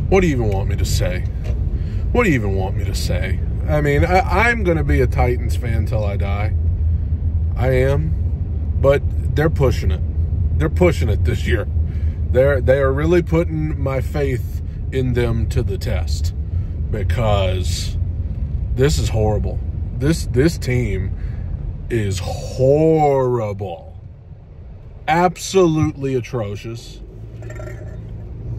What do you even want me to say? What do you even want me to say? I mean, I'm going to be a Titans fan till I die. I am. But they're pushing it. They're pushing it this year. They are really putting my faith in them to the test, because this is horrible. This team is horrible. Absolutely atrocious.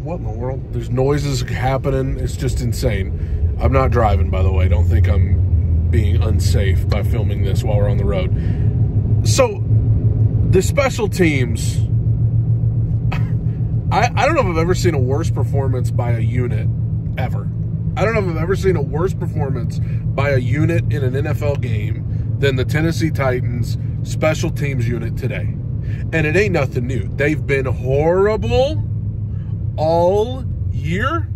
What in the world? There's noises happening. It's just insane. I'm not driving, by the way. Don't think I'm being unsafe by filming this while we're on the road. So, the special teams, I don't know if I've ever seen a worse performance by a unit ever. I don't know if I've ever seen a worse performance by a unit in an NFL game than the Tennessee Titans special teams unit today. And it ain't nothing new. They've been horrible all year.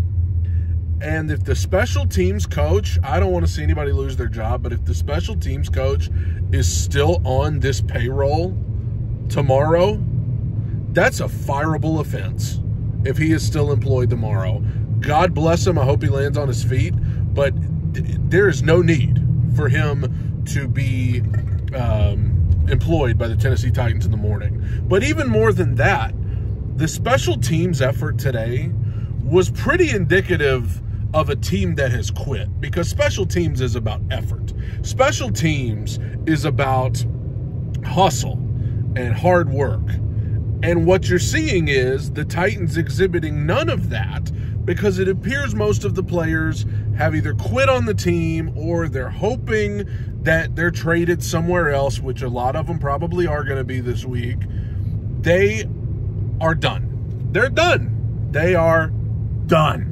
And if the special teams coach, I don't want to see anybody lose their job, but if the special teams coach is still on this payroll tomorrow, that's a fireable offense if he is still employed tomorrow. God bless him. I hope he lands on his feet. But there is no need for him to be employed by the Tennessee Titans in the morning. But even more than that, the special teams effort today was pretty indicative of a team that has quit, because special teams is about effort. Special teams is about hustle and hard work. And what you're seeing is the Titans exhibiting none of that, because it appears most of the players have either quit on the team or they're hoping that they're traded somewhere else, which a lot of them probably are going to be this week. They are done. They're done. They are done.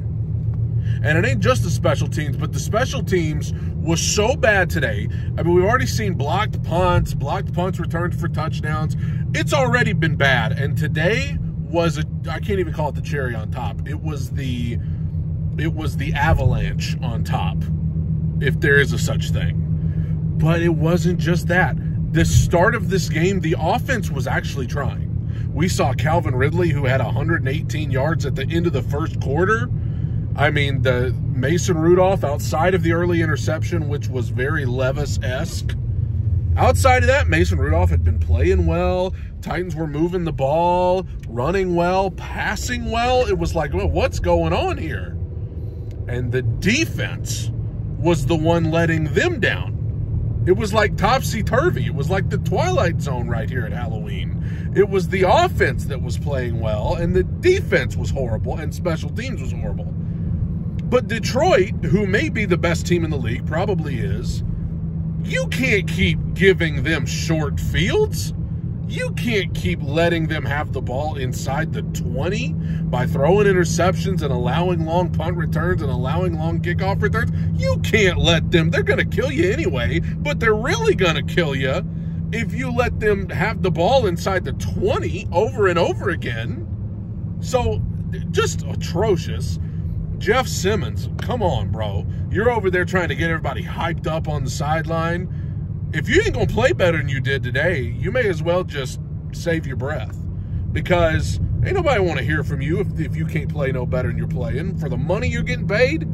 And it ain't just the special teams, but the special teams was so bad today. I mean, we've already seen blocked punts returned for touchdowns. It's already been bad. And today was I can't even call it the cherry on top. It was the avalanche on top, if there is a such thing. But it wasn't just that. The start of this game, the offense was actually trying. We saw Calvin Ridley, who had 118 yards at the end of the first quarter. I mean, the Mason Rudolph, outside of the early interception, which was very Levis-esque, outside of that, Mason Rudolph had been playing well. Titans were moving the ball, running well, passing well. It was like, well, what's going on here? And the defense was the one letting them down. It was like topsy-turvy. It was like the Twilight Zone right here at Halloween. It was the offense that was playing well, and the defense was horrible, and special teams was horrible. But Detroit, who may be the best team in the league, probably is, you can't keep giving them short fields. You can't keep letting them have the ball inside the 20 by throwing interceptions and allowing long punt returns and allowing long kickoff returns. You can't let them. They're going to kill you anyway, but they're really going to kill you if you let them have the ball inside the 20 over and over again. So, just atrocious. Jeff Simmons, come on, bro. You're over there trying to get everybody hyped up on the sideline. If you ain't going to play better than you did today, you may as well just save your breath, because ain't nobody want to hear from you if you can't play no better than you're playing for the money you're getting paid.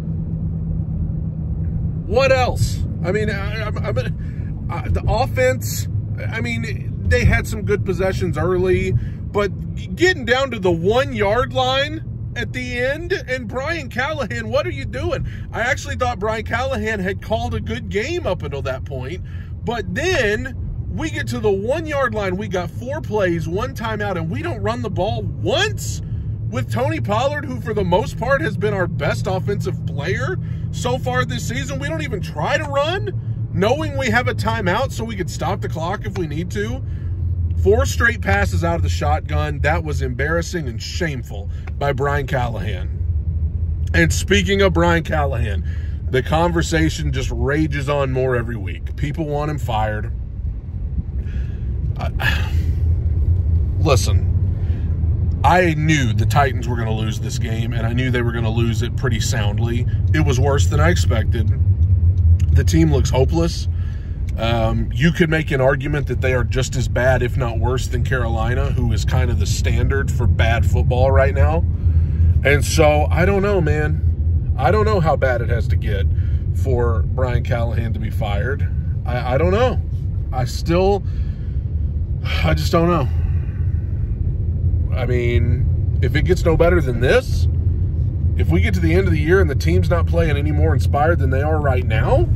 What else? I mean, the offense, I mean, they had some good possessions early, but getting down to the 1 yard line at the end, and Brian Callahan, what are you doing? I actually thought Brian Callahan had called a good game up until that point, but then we get to the 1 yard line. We got 4 plays, 1 timeout, and we don't run the ball once with Tony Pollard, who for the most part has been our best offensive player so far this season. We don't even try to run, knowing we have a timeout so we could stop the clock if we need to. 4 straight passes out of the shotgun. That was embarrassing and shameful by Brian Callahan. And speaking of Brian Callahan, the conversation just rages on more every week. People want him fired. Listen, I knew the Titans were going to lose this game, and I knew they were going to lose it pretty soundly. It was worse than I expected. The team looks hopeless. You could make an argument that they are just as bad, if not worse, than Carolina, who is kind of the standard for bad football right now. And so, I don't know, man. I don't know how bad it has to get for Brian Callahan to be fired. I don't know. I just don't know. I mean, if it gets no better than this, if we get to the end of the year and the team's not playing any more inspired than they are right now,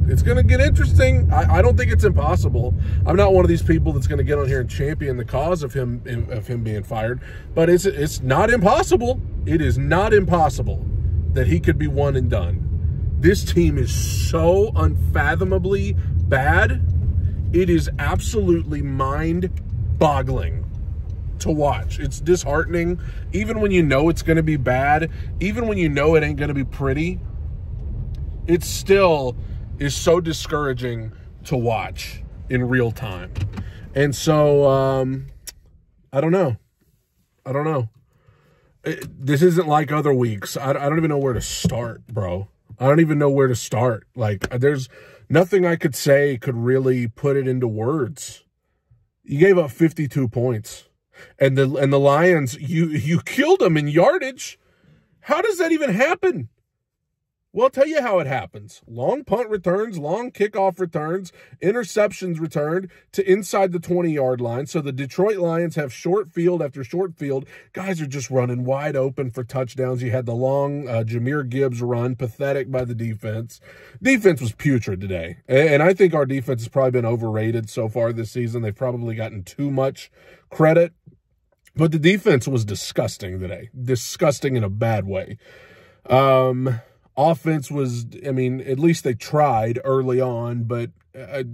it's going to get interesting. I don't think it's impossible. I'm not one of these people that's going to get on here and champion the cause of him being fired, but it's not impossible. It is not impossible that he could be one and done. This team is so unfathomably bad. It is absolutely mind-boggling to watch. It's disheartening. Even when you know it's going to be bad, even when you know it ain't going to be pretty, it still is so discouraging to watch in real time. And so, I don't know. This isn't like other weeks. I don't even know where to start, bro. I don't even know where to start. Like, there's nothing I could say could really put it into words. You gave up 52 points. And the Lions, you killed them in yardage. How does that even happen? Well, I'll tell you how it happens. Long punt returns, long kickoff returns, interceptions returned to inside the 20-yard line. So the Detroit Lions have short field after short field. Guys are just running wide open for touchdowns. You had the long Jahmyr Gibbs run, pathetic by the defense. Defense was putrid today. And I think our defense has probably been overrated so far this season. They've probably gotten too much credit. But the defense was disgusting today. Disgusting in a bad way. Offense was, I mean, at least they tried early on, but, I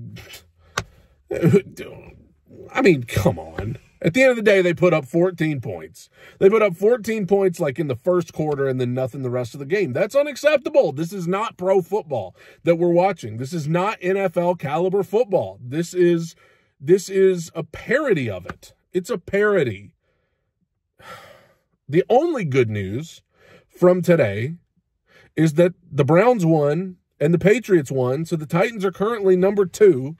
mean, come on. At the end of the day, they put up 14 points. They put up 14 points like in the first quarter and then nothing the rest of the game. That's unacceptable. This is not pro football that we're watching. This is not NFL caliber football. This is a parody of it. It's a parody. The only good news from today is that the Browns won and the Patriots won, so the Titans are currently number 2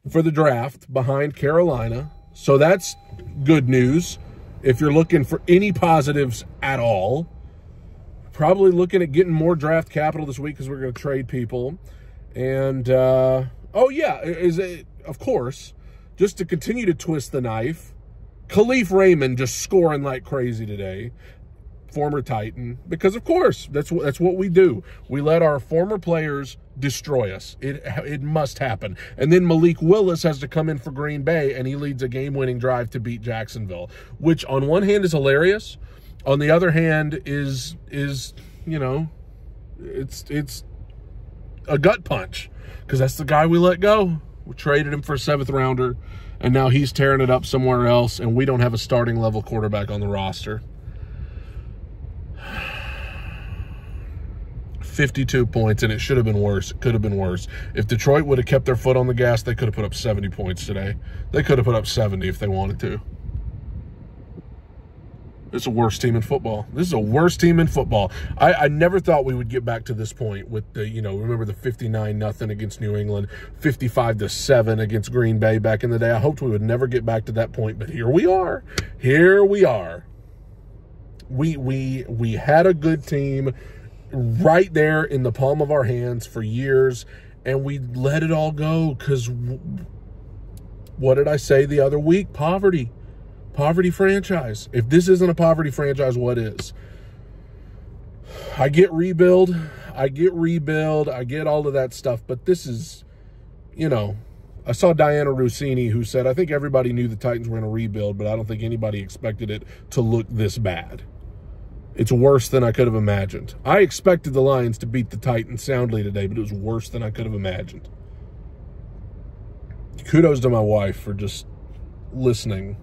for the draft behind Carolina. So that's good news if you're looking for any positives at all. Probably looking at getting more draft capital this week because we're going to trade people. And, oh yeah, of course, just to continue to twist the knife, Khalif Raymond just scoring like crazy today. Former Titan, because of course that's what we do. We let our former players destroy us. It must happen. And then Malik Willis has to come in for Green Bay and he leads a game-winning drive to beat Jacksonville, which on one hand is hilarious, on the other hand is you know, it's a gut punch because that's the guy we let go. We traded him for a 7th rounder and now he's tearing it up somewhere else and we don't have a starting level quarterback on the roster. 52 points, and it should have been worse. It could have been worse. If Detroit would have kept their foot on the gas, they could have put up 70 points today. They could have put up 70 if they wanted to. This is the worst team in football. This is the worst team in football. I never thought we would get back to this point with the, you know, remember the 59-0 against New England, 55-7 against Green Bay back in the day. I hoped we would never get back to that point, but here we are. Here we are. We had a good team right there in the palm of our hands for years, and we let it all go because what did I say the other week? Poverty franchise. If this isn't a poverty franchise, what is? I get rebuild, I get all of that stuff, but this is, you know, I saw Diana Rossini who said, I think everybody knew the Titans were going to rebuild, but I don't think anybody expected it to look this bad. It's worse than I could have imagined. I expected the Lions to beat the Titans soundly today, but it was worse than I could have imagined. Kudos to my wife for just listening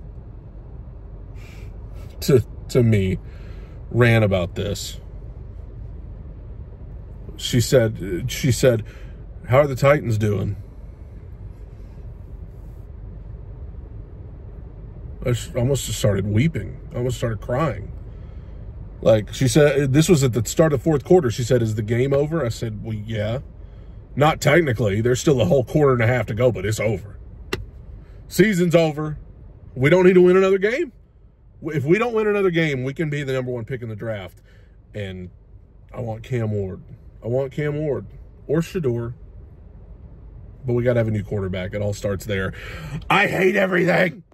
to me rant about this. She said, how are the Titans doing? I almost just started weeping. I almost started crying. Like, she said, this was at the start of the 4th quarter. She said, is the game over? I said, well, yeah. Not technically. There's still a whole quarter and a half to go, but it's over. Season's over. We don't need to win another game. If we don't win another game, we can be the #1 pick in the draft. And I want Cam Ward. I want Cam Ward or Shedeur. But we got to have a new quarterback. It all starts there. I hate everything.